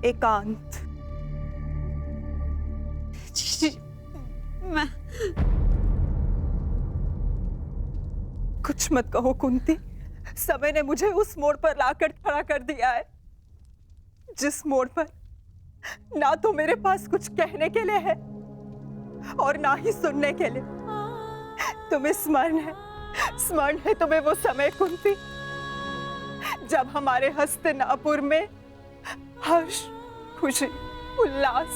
एकांत। जी, मैं कुछ मत कहो कुंती, समय ने मुझे उस मोड़ पर लाकर खड़ा कर दिया है जिस मोड़ पर ना तो मेरे पास कुछ कहने के लिए है और ना ही सुनने के लिए। तुम्हें स्मरण है तुम्हें वो समय कुंती, जब हमारे हस्तिनापुर में हर्ष, खुशी, उल्लास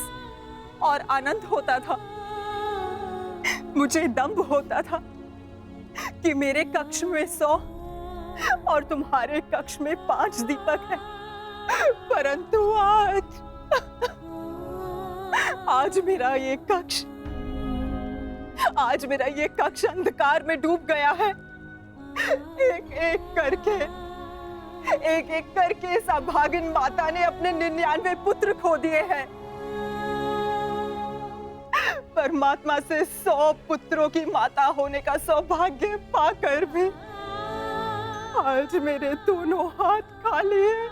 और आनंद होता था। मुझे दंभ होता था कि मेरे कक्ष में 100 और तुम्हारे कक्ष में 5 दीपक हैं। परंतु आज मेरा ये कक्ष अंधकार में डूब गया है। एक एक करके इस अभागिन माता ने अपने 99 पुत्र खो दिए हैं। परमात्मा से 100 पुत्रों की माता होने का सौभाग्य पाकर भी आज मेरे दोनों हाथ खाली हैं।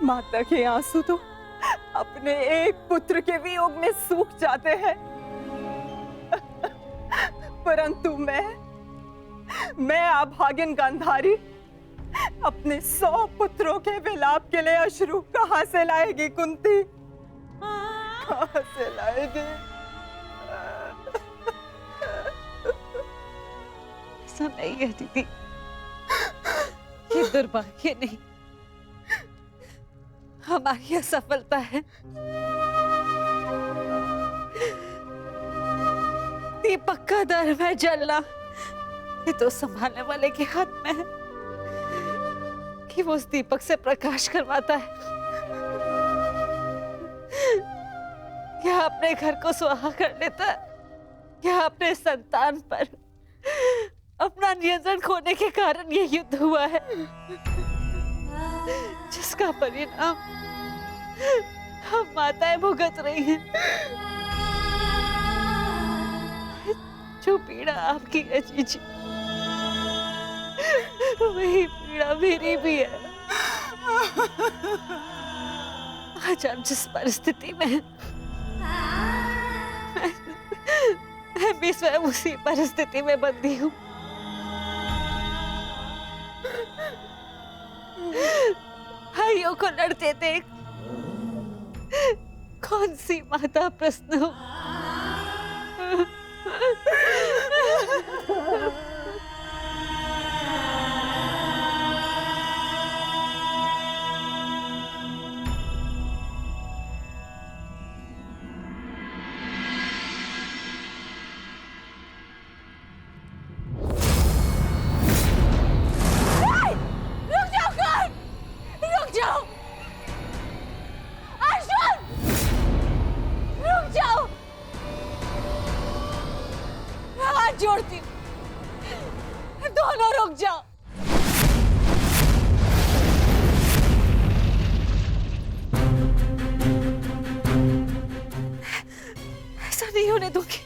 माता के आंसू तो अपने एक पुत्र के वियोग में सूख जाते हैं, परंतु मैं अभागिन गांधारी अपने 100 पुत्रों के विलाप के लिए अश्रु कहां से लाएगी कुंती? कहां से लाएगी? ऐसा नहीं है दीदी, ये दुर्भाग्य नहीं, हमारी असफलता है। दीपक का दर में जलना ये तो संभालने वाले के हाथ में है कि वो उस दीपक से प्रकाश करवाता है या अपने घर को सुहा कर लेता है, या अपने संतान पर अपना नियंत्रण खोने के कारण ये युद्ध हुआ है, जिसका परिणाम हम माताएं भुगत रही हैं। जो पीड़ा आपकी है जीजी, वही पीड़ा मेरी भी है। आज आप जिस परिस्थिति में हैं, मैं भी स्वयं उसी परिस्थिति में बंधी हूँ। भाइयों को लड़ते देख कौन सी माता प्रश्न हो। जोड़ती हूँ, दोनों रुक जाओ। ऐसा नहीं होने दूंगी।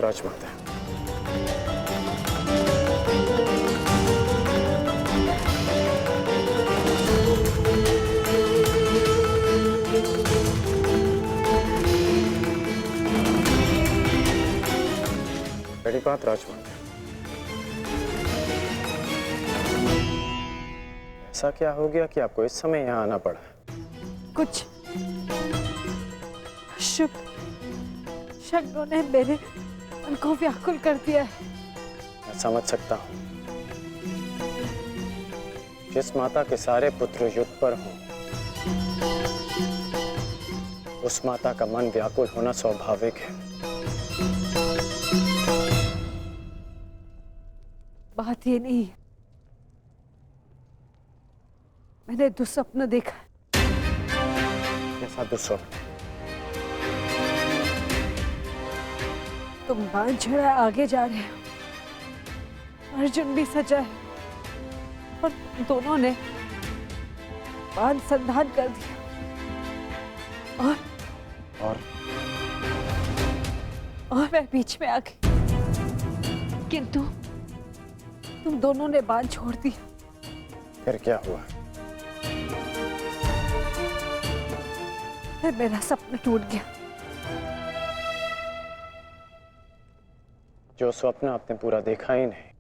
राजमाता, बड़ी बात राजमाता, ऐसा क्या हो गया कि आपको इस समय यहाँ आना पड़ा? कुछ शुभ क्षणों ने मेरे मन को व्याकुल कर दिया है। मैं समझ सकता हूँ। जिस माता के सारे पुत्र युद्ध पर हों, उस माता का मन व्याकुल होना स्वाभाविक है। बात ये नहीं, मैंने दुस्वप्न देखा है। सा दुस्वप्न है? तुम बांध छड़ा आगे जा रहे हो, अर्जुन भी सजा है और तुम दोनों ने बांध संधान कर दिया और मैं बीच में आ गई, किंतु तुम दोनों ने बांध छोड़ दिया। फिर क्या हुआ? फिर मेरा सपना टूट गया। जो स्वप्न आपने पूरा देखा ही नहीं,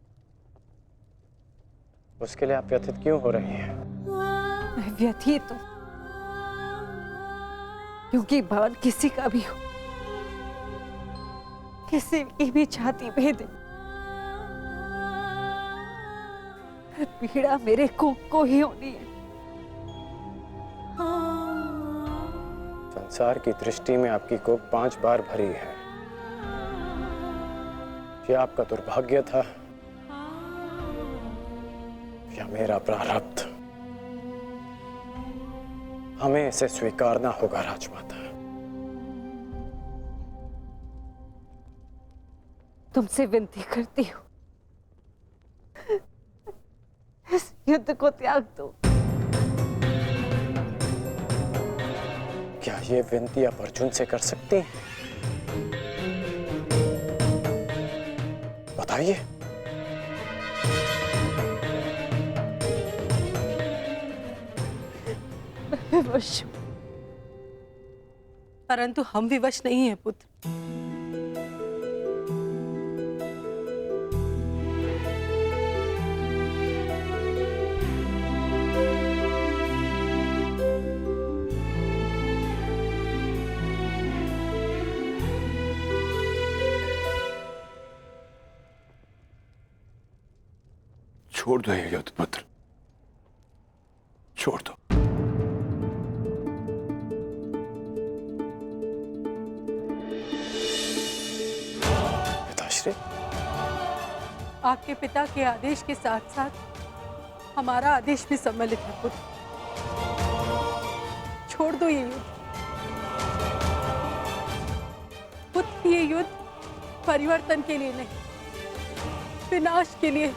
उसके लिए आप व्यथित क्यों हो रही हैं? मैं व्यथित हूं क्योंकि बाण किसी का भी हो, किसी की भी छाती भेदे, पीड़ा मेरे को ही होनी है। संसार की दृष्टि में आपकी कोख 5 बार भरी है। यह आपका दुर्भाग्य था या मेरा प्रारब्ध? हमें इसे स्वीकारना होगा राजमाता। तुमसे विनती करती हूँ, इस युद्ध को त्याग दो। क्या ये विनती आप अर्जुन से कर सकती हैं? बताइए। विवश हूं। परंतु हम विवश नहीं हैं पुत्र। छोड़ दो ये युद्ध पुत्र, छोड़ दो। पिताश्री, आपके पिता के आदेश के साथ साथ हमारा आदेश भी सम्मिलित है पुत्र। छोड़ दो ये युद्ध। पुत्र, ये युद्ध परिवर्तन के लिए नहीं, विनाश के लिए।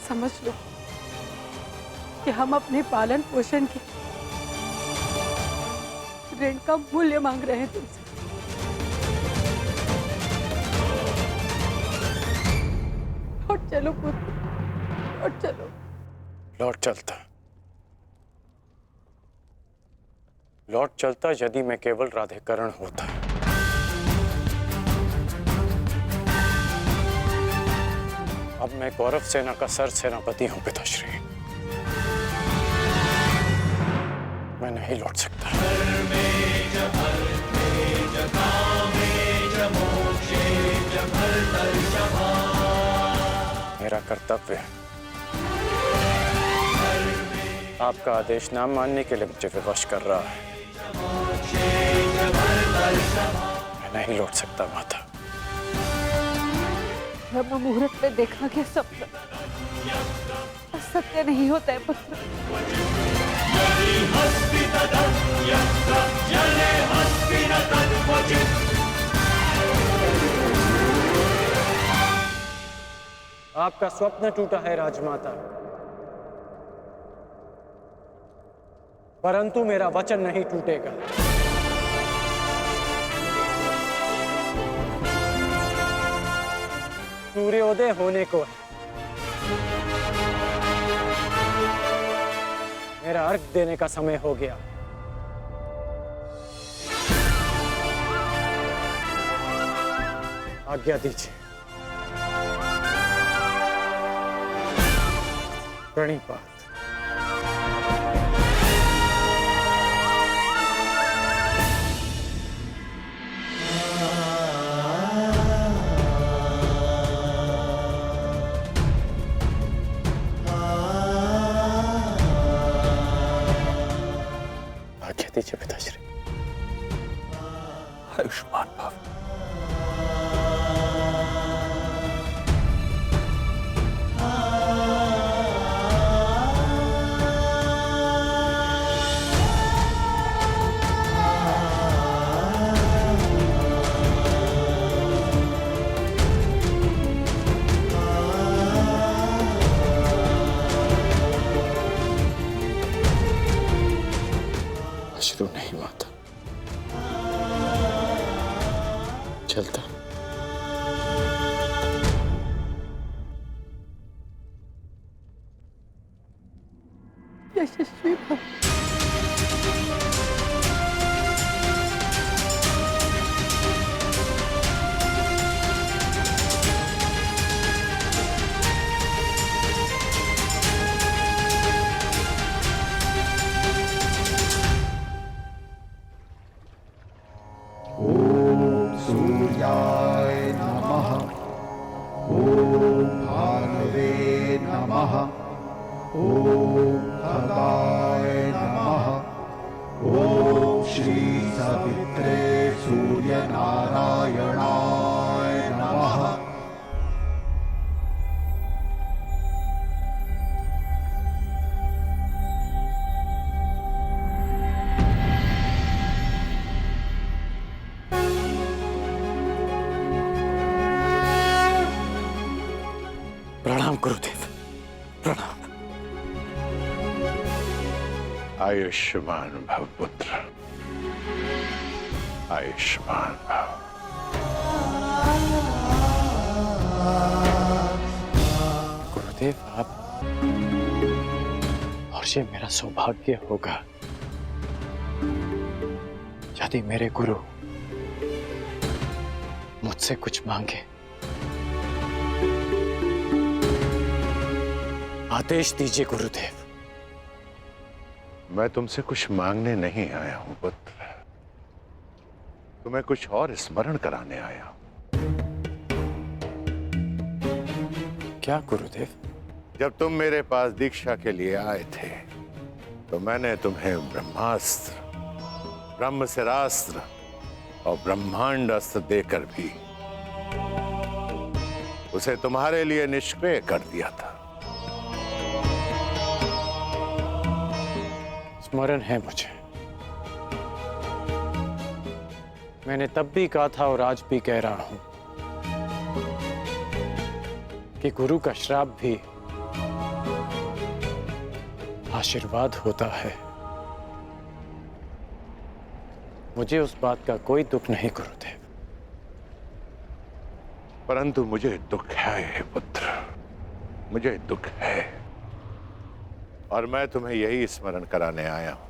समझ लो कि हम अपने पालन पोषण के ऋण का मूल्य मांग रहे हैं तुमसे। लौट चलो पुत्र, लौट चलो। लौट चलता यदि मैं केवल राधेकरण होता। अब मैं कौरव सेना का सर सेनापति हूं पिताश्री। मैं नहीं लौट सकता। मेरा कर्तव्य आपका आदेश ना मानने के लिए मुझे विवश कर रहा है। मैं नहीं लौट सकता माता। ब्रह्म मुहूर्त में देखा गया सपना सत्य नहीं होता है पुत्र। आपका स्वप्न टूटा है राजमाता, परंतु मेरा वचन नहीं टूटेगा। सूर्योदय होने को है। मेरा अर्घ देने का समय हो गया। आज्ञा दीजिए। प्रणिपात। आज्ञा दीजिए पिताश्री। आयुष्मान भव। तो नहीं माता। चलता। यशस्वी भव। सूर्याय नमः। ॐ भानवे नमः। ॐ खगाय नमः। ॐ श्री सवित्रे सूर्यनारायणाय नमः। प्रणाम गुरुदेव, प्रणाम। आयुष्मान भव पुत्र, आयुष्मान भव। गुरुदेव आप, और ये मेरा सौभाग्य होगा यदि मेरे गुरु मुझसे कुछ मांगे। आदेश दीजिए गुरुदेव। मैं तुमसे कुछ मांगने नहीं आया हूं पुत्र, तुम्हें कुछ और स्मरण कराने आया हूं। क्या गुरुदेव? जब तुम मेरे पास दीक्षा के लिए आए थे तो मैंने तुम्हें ब्रह्मास्त्र, ब्रह्मशिरास्त्र और ब्रह्मांड अस्त्र देकर भी उसे तुम्हारे लिए निष्क्रिय कर दिया था। स्मरण है मुझे। मैंने तब भी कहा था और आज भी कह रहा हूं कि गुरु का श्राप भी आशीर्वाद होता है। मुझे उस बात का कोई दुख नहीं गुरुदेव। परंतु मुझे दुख है पुत्र, मुझे दुख है, और मैं तुम्हें यही स्मरण कराने आया हूं।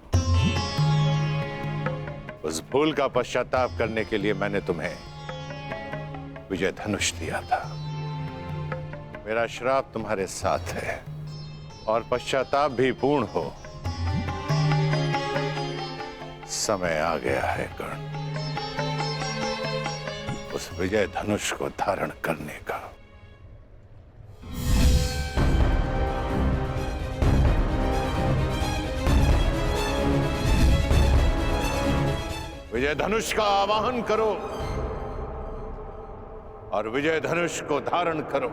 उस भूल का पश्चाताप करने के लिए मैंने तुम्हें विजय धनुष दिया था। मेरा श्राप तुम्हारे साथ है और पश्चाताप भी पूर्ण हो। समय आ गया है कर्ण, उस विजय धनुष को धारण करने का। विजय धनुष का आवाहन करो और विजय धनुष को धारण करो।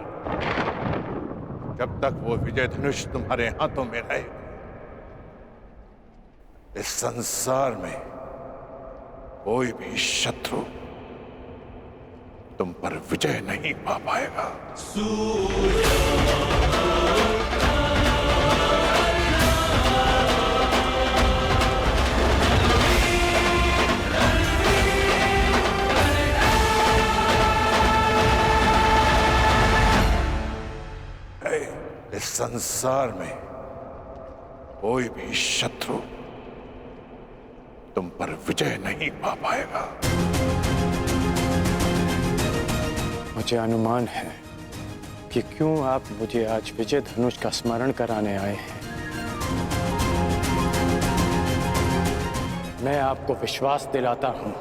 जब तक वो विजय धनुष तुम्हारे हाथों में रहेगा, इस संसार में कोई भी शत्रु तुम पर विजय नहीं पा पाएगा। इस संसार में कोई भी शत्रु तुम पर विजय नहीं पा पाएगा। मुझे अनुमान है कि क्यों आप मुझे आज विजय धनुष का स्मरण कराने आए हैं। मैं आपको विश्वास दिलाता हूं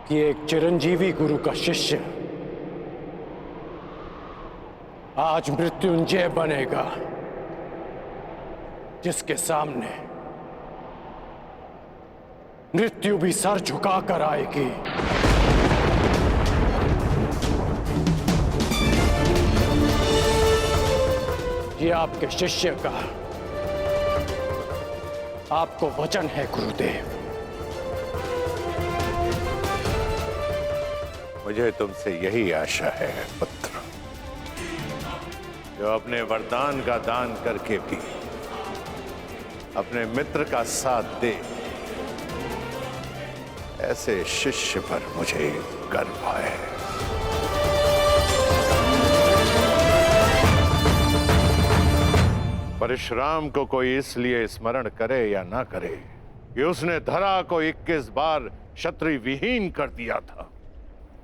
कि एक चिरंजीवी गुरु का शिष्य आज मृत्युंजय बनेगा, जिसके सामने मृत्यु भी सर झुका कर आएगी। ये आपके शिष्य का आपको वचन है गुरुदेव। मुझे तुमसे यही आशा है पुत्र, जो अपने वरदान का दान करके भी अपने मित्र का साथ दे, ऐसे शिष्य पर मुझे गर्व है। परशुराम को कोई इसलिए स्मरण करे या ना करे कि उसने धरा को 21 बार क्षत्रिय विहीन कर दिया था,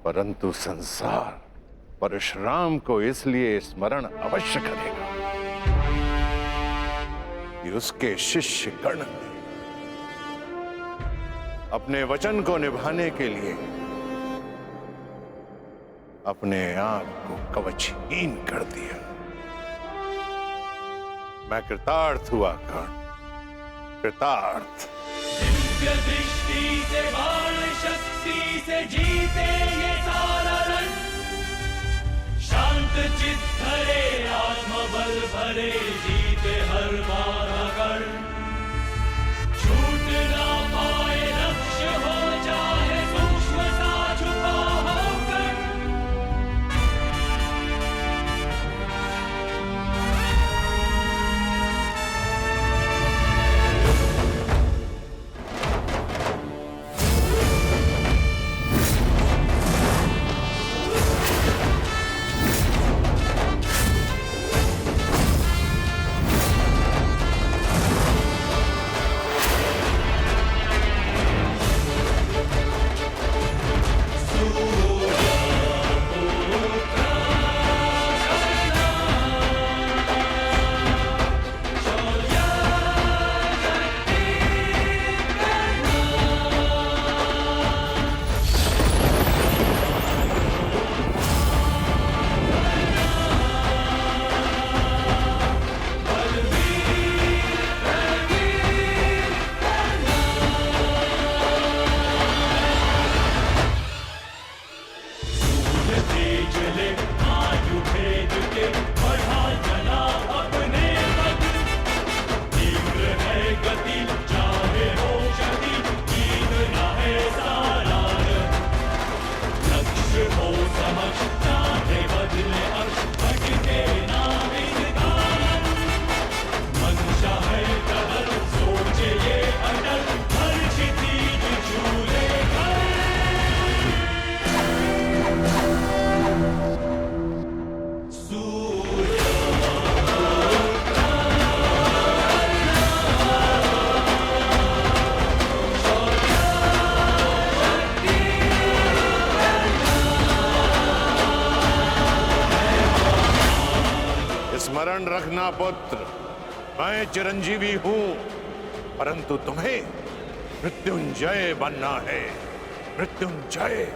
परंतु संसार परशुराम को इसलिए स्मरण अवश्य करेगा कि उसके शिष्य गण ने अपने वचन को निभाने के लिए अपने आप को कवचहीन कर दिया। मैं कृतार्थ हुआ कर्ण, कृतार्थ। दिव्य दृष्टि से बाण शक्ति से जीते ये सारा रण, शांत चित्त धरे आत्मबल भरे जीते हर बार। छूट ना पाए लक्ष्य हो चाहे सूक्ष्म सा छुपा होकर। स्मरण रखना पुत्र, मैं चिरंजीवी हूं, परंतु तुम्हें मृत्युंजय बनना है। मृत्युंजय।